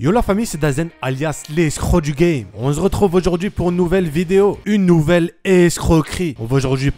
Yo la famille, c'est Dazen alias l'escroc du game. On se retrouve aujourd'hui pour une nouvelle vidéo, une nouvelle escroquerie. On va aujourd'hui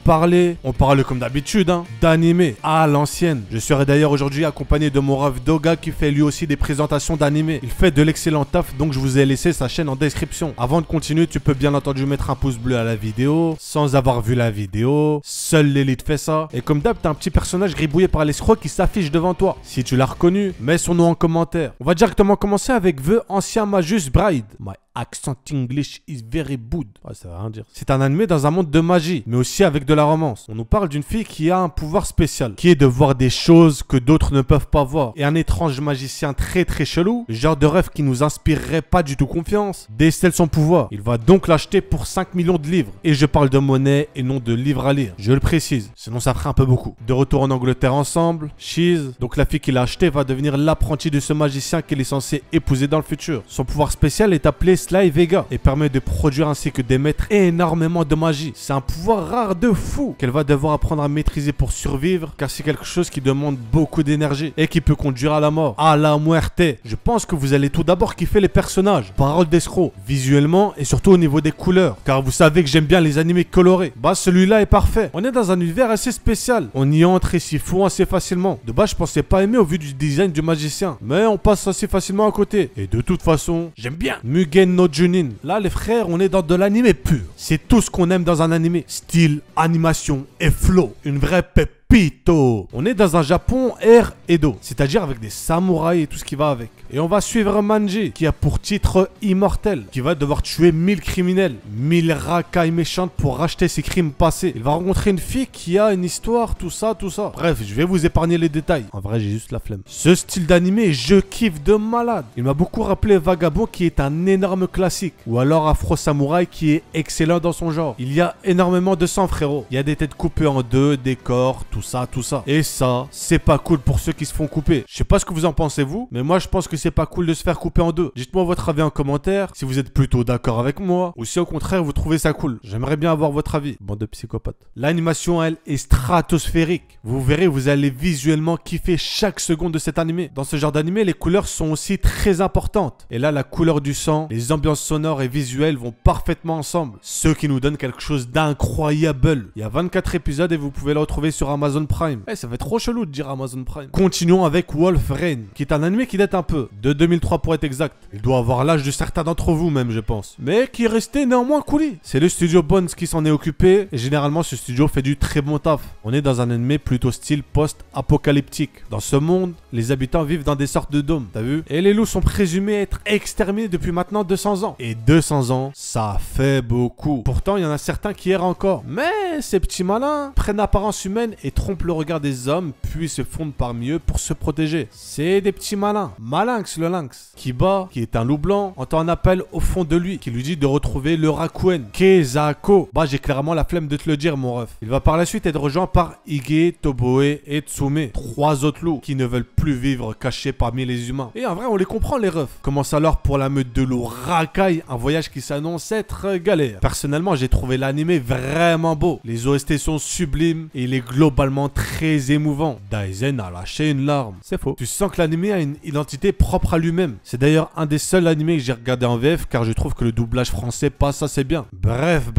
on parle comme d'habitude, d'animé à l'ancienne. Je serai d'ailleurs aujourd'hui accompagné de mon ref Doga qui fait lui aussi des présentations d'animé. Il fait de l'excellent taf, donc je vous ai laissé sa chaîne en description. Avant de continuer, tu peux bien entendu mettre un pouce bleu à la vidéo. Sans avoir vu la vidéo, seul l'élite fait ça. Et comme d'hab, t'as un petit personnage gribouillé par l'escroc qui s'affiche devant toi. Si tu l'as reconnu, mets son nom en commentaire. On va directement commencer avec The Ancien Magus Bride. My accent English is very good. Ouais, ça veut rien dire. C'est un animé dans un monde de magie, mais aussi avec de la romance. On nous parle d'une fille qui a un pouvoir spécial, qui est de voir des choses que d'autres ne peuvent pas voir. Et un étrange magicien très chelou, le genre de rêve qui nous inspirerait pas du tout confiance, décèle son pouvoir. Il va donc l'acheter pour 5 millions de livres. Et je parle de monnaie et non de livres à lire. Je le précise, sinon ça ferait un peu beaucoup. De retour en Angleterre ensemble, Cheese, donc la fille qu'il a achetée va devenir l'apprentie de ce magicien qu'il est censé épouser dans le futur. Son pouvoir spécial est appelé Sly Vega et permet de produire ainsi que d'émettre énormément de magie. C'est un pouvoir rare de fou qu'elle va devoir apprendre à maîtriser pour survivre, car c'est quelque chose qui demande beaucoup d'énergie et qui peut conduire à la mort, à la muerte. Je pense que vous allez tout d'abord kiffer les personnages, paroles d'escroc, visuellement et surtout au niveau des couleurs, car vous savez que j'aime bien les animés colorés. Bah celui-là est parfait. On est dans un univers assez spécial, on y entre et s'y fout assez facilement. De base je pensais pas aimer au vu du design du magicien, mais on passe assez facilement à côté. Et de toute façon, j'aime bien Mugen no Junin. Là les frères, on est dans de l'animé pur. C'est tout ce qu'on aime dans un animé. Style, animation et flow. Une vraie pépito. On est dans un Japon Air Edo, c'est-à-dire avec des samouraïs et tout ce qui va avec. Et on va suivre Manji, qui a pour titre immortel, qui va devoir tuer 1000 criminels, 1000 racailles méchantes pour racheter ses crimes passés. Il va rencontrer une fille qui a une histoire, tout ça. Bref, je vais vous épargner les détails. En vrai, j'ai juste la flemme. Ce style d'animé, je kiffe de malade. Il m'a beaucoup rappelé Vagabond, qui est un énorme classique. Ou alors Afro Samouraï, qui est excellent dans son genre. Il y a énormément de sang, frérot. Il y a des têtes coupées en deux, des corps, tout ça. Et ça, c'est pas cool pour ceux qui se font couper. Je sais pas ce que vous en pensez vous, mais moi je pense que c'est pas cool de se faire couper en deux. Dites-moi votre avis en commentaire, si vous êtes plutôt d'accord avec moi, ou si au contraire vous trouvez ça cool. J'aimerais bien avoir votre avis, bande de psychopathes. L'animation, elle, est stratosphérique. Vous verrez, vous allez visuellement kiffer chaque seconde de cet animé. Dans ce genre d'animé, les couleurs sont aussi très importantes. Et là, la couleur du sang, les ambiances sonores et visuelles vont parfaitement ensemble. Ce qui nous donne quelque chose d'incroyable. Il y a 24 épisodes et vous pouvez le retrouver sur Amazon Prime. Ça fait trop chelou de dire Amazon Prime. Continuons avec Wolf Rain, qui est un animé qui date un peu, de 2003 pour être exact. Il doit avoir l'âge de certains d'entre vous même, je pense. Mais qui est resté néanmoins cool. C'est le studio Bones qui s'en est occupé, et généralement ce studio fait du très bon taf. On est dans un animé plutôt style post-apocalyptique. Dans ce monde, les habitants vivent dans des sortes de dômes, t'as vu? Et les loups sont présumés être exterminés depuis maintenant 200 ans. Et 200 ans, ça fait beaucoup. Pourtant, il y en a certains qui errent encore. Mais ces petits malins prennent apparence humaine et trompent le regard des hommes, puis se fondent parmi eux pour se protéger. C'est des petits malins. Malinx le lynx. Kiba, qui est un loup blanc, entend un appel au fond de lui, qui lui dit de retrouver le Rakuen. Kezako. Bah, j'ai clairement la flemme de te le dire, mon ref. Il va par la suite être rejoint par Ige, Toboe et Tsume. 3 autres loups qui ne veulent plus vivre cachés parmi les humains. Et en vrai, on les comprend, les refs. Commence alors pour la meute de loups racailles, un voyage qui s'annonce être galère. Personnellement, j'ai trouvé l'animé vraiment beau. Les OST sont sublimes et il est globalement très émouvant. Daisen a lâché une larme. C'est faux. Tu sens que l'animé a une identité propre à lui-même. C'est d'ailleurs un des seuls animés que j'ai regardé en VF car je trouve que le doublage français passe assez bien. Bref.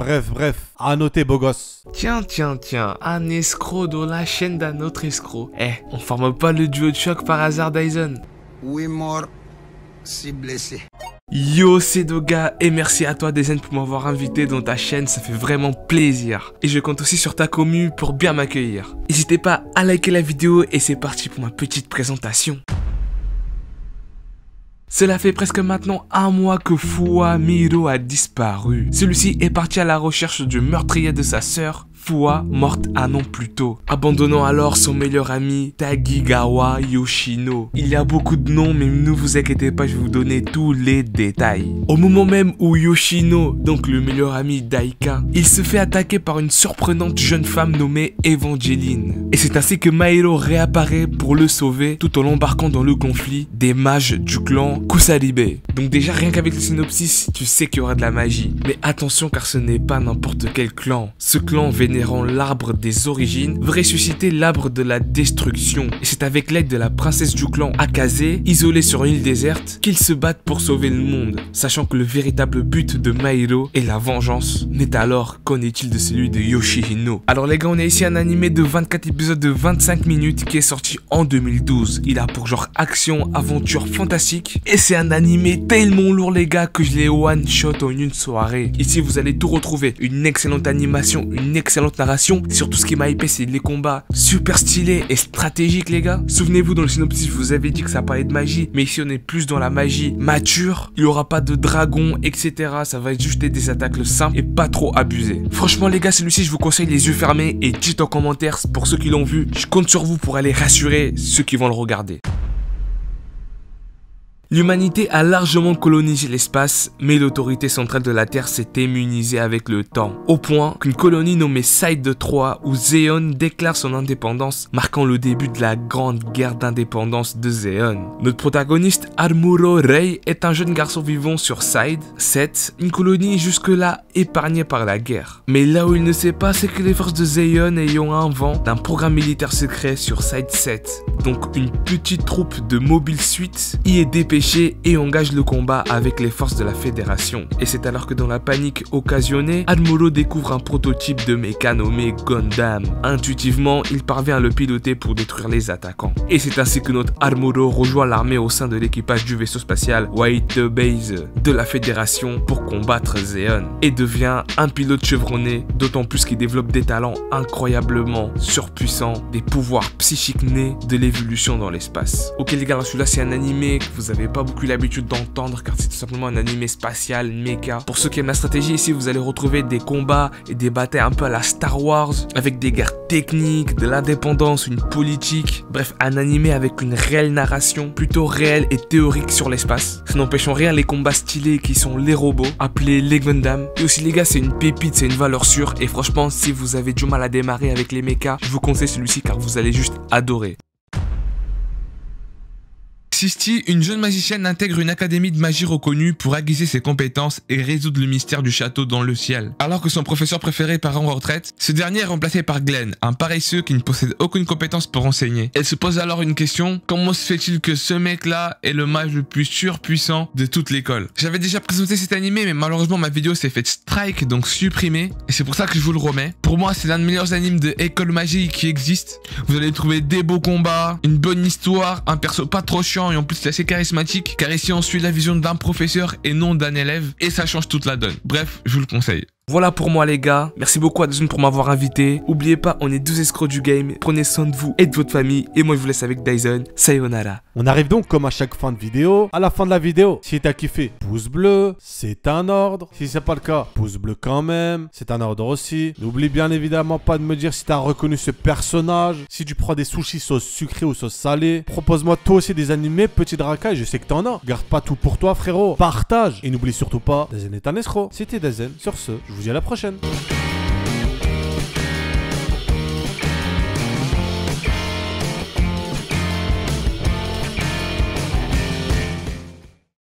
À noter, beau gosse. Tiens, un escroc dans la chaîne d'un autre escroc. On forme pas le duo de choc par hasard, Dyson? Oui, mort, si blessé. Yo, c'est Doga et merci à toi Dazen pour m'avoir invité dans ta chaîne, ça fait vraiment plaisir. Et je compte aussi sur ta commu pour bien m'accueillir. N'hésitez pas à liker la vidéo et c'est parti pour ma petite présentation. Cela fait presque maintenant un mois que Fuwa Miro a disparu. Celui-ci est parti à la recherche du meurtrier de sa sœur, Fuwa, morte un an plus tôt, abandonnant alors son meilleur ami Tagigawa Yoshino. Il y a beaucoup de noms, mais ne vous inquiétez pas, je vais vous donner tous les détails. Au moment même où Yoshino, donc le meilleur ami d'Aika, il se fait attaquer par une surprenante jeune femme nommée Evangeline. Et c'est ainsi que Mairo réapparaît pour le sauver, tout en l'embarquant dans le conflit des mages du clan Kusaribe. Donc déjà, rien qu'avec le synopsis, tu sais qu'il y aura de la magie. Mais attention, car ce n'est pas n'importe quel clan. Ce clan vénère régénérant l'arbre des origines, veut ressusciter l'arbre de la destruction. Et c'est avec l'aide de la princesse du clan Akaze, isolée sur une île déserte, qu'ils se battent pour sauver le monde, sachant que le véritable but de Mahiro est la vengeance. Mais alors, qu'en est-il de celui de Yoshihino? Alors les gars, on a ici un animé de 24 épisodes de 25 minutes qui est sorti en 2012. Il a pour genre action, aventure, fantastique. Et c'est un animé tellement lourd les gars que je l'ai one shot en une soirée. Ici vous allez tout retrouver, une excellente animation, une excellente narration. Surtout ce qui m'a hypé, c'est les combats super stylés et stratégiques les gars. Souvenez-vous, dans le synopsis je vous avais dit que ça parlait de magie, mais ici on est plus dans la magie mature. Il n'y aura pas de dragon, etc. Ça va être juste des attaques simples et pas trop abusées. Franchement les gars, celui-ci je vous conseille les yeux fermés et dites en commentaire pour ceux qui l'ont vu. Je compte sur vous pour aller rassurer ceux qui vont le regarder. L'humanité a largement colonisé l'espace, mais l'autorité centrale de la Terre s'est immunisée avec le temps, au point qu'une colonie nommée Side 3 où Zeon déclare son indépendance, marquant le début de la grande guerre d'indépendance de Zeon. Notre protagoniste Armuro Rei est un jeune garçon vivant sur Side 7, une colonie jusque-là épargnée par la guerre. Mais là où il ne sait pas, c'est que les forces de Zeon ayant un vent d'un programme militaire secret sur Side 7, donc une petite troupe de Mobile Suit y est dépêchée et engage le combat avec les forces de la Fédération. Et c'est alors que dans la panique occasionnée, Armuro découvre un prototype de mecha nommé Gundam. Intuitivement, il parvient à le piloter pour détruire les attaquants. Et c'est ainsi que notre Armuro rejoint l'armée au sein de l'équipage du vaisseau spatial White Base de la Fédération pour combattre Zeon. Et devient un pilote chevronné, d'autant plus qu'il développe des talents incroyablement surpuissants, des pouvoirs psychiques nés de l'évolution dans l'espace. Ok les gars, celui-là c'est un animé que vous avez pas beaucoup l'habitude d'entendre car c'est tout simplement un animé spatial, méca. Pour ceux qui aiment la stratégie, ici vous allez retrouver des combats et des batailles un peu à la Star Wars, avec des guerres techniques, de l'indépendance, une politique, bref un animé avec une réelle narration, plutôt réelle et théorique sur l'espace. Ça n'empêche en rien les combats stylés qui sont les robots, appelés les Gundam. Et aussi les gars, c'est une pépite, c'est une valeur sûre et franchement si vous avez du mal à démarrer avec les mechas, je vous conseille celui-ci car vous allez juste adorer. Sisti, une jeune magicienne intègre une académie de magie reconnue pour aiguiser ses compétences et résoudre le mystère du château dans le ciel. Alors que son professeur préféré part en retraite, ce dernier est remplacé par Glenn, un paresseux qui ne possède aucune compétence pour enseigner. Elle se pose alors une question, comment se fait-il que ce mec-là est le mage le plus surpuissant de toute l'école? J'avais déjà présenté cet animé, mais malheureusement ma vidéo s'est faite strike, donc supprimée, et c'est pour ça que je vous le remets. Pour moi, c'est l'un des meilleurs animes de école magie qui existe. Vous allez trouver des beaux combats, une bonne histoire, un perso pas trop chiant, et en plus c'est assez charismatique car ici on suit la vision d'un professeur et non d'un élève et ça change toute la donne. Bref, je vous le conseille. Voilà pour moi les gars, merci beaucoup à Dyson pour m'avoir invité. N'oubliez pas, on est 2 escrocs du game, prenez soin de vous et de votre famille et moi je vous laisse avec Dyson, sayonara. On arrive donc comme à chaque fin de vidéo, à la fin de la vidéo. Si t'as kiffé, pouce bleu, c'est un ordre. Si c'est pas le cas, pouce bleu quand même, c'est un ordre aussi. N'oublie bien évidemment pas de me dire si t'as reconnu ce personnage, si tu prends des sushis sauce sucrée ou sauce salée. Propose-moi toi aussi des animés, petit dracaille, je sais que t'en as. Garde pas tout pour toi frérot, partage. Et n'oublie surtout pas, Dazen est un escroc. C'était Dazen, sur ce, je vous dis à la prochaine.